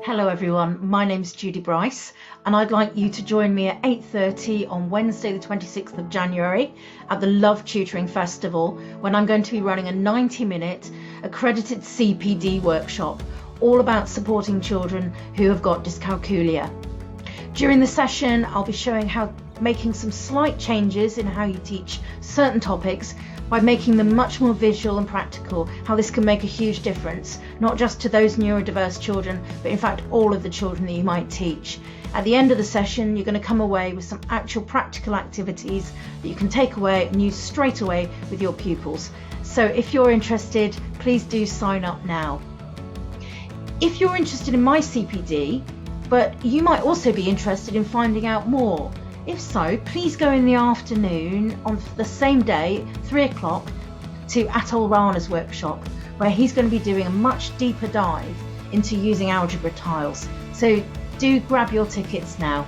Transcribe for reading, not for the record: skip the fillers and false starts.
Hello everyone, my name's Judy Brice and I'd like you to join me at 8:30 on Wednesday the 26th of January at the Love Tutoring Festival, when I'm going to be running a 90-minute accredited CPD workshop all about supporting children who have got dyscalculia. During the session I'll be showing how making some slight changes in how you teach certain topics by making them much more visual and practical, how this can make a huge difference, not just to those neurodiverse children, but in fact all of the children that you might teach. At the end of the session, you're going to come away with some actual practical activities that you can take away and use straight away with your pupils. So if you're interested, please do sign up now. If you're interested in my CPD, but you might also be interested in finding out more, if so, please go in the afternoon on the same day, 3 o'clock, to Atul Rana's workshop, where he's going to be doing a much deeper dive into using algebra tiles. So do grab your tickets now.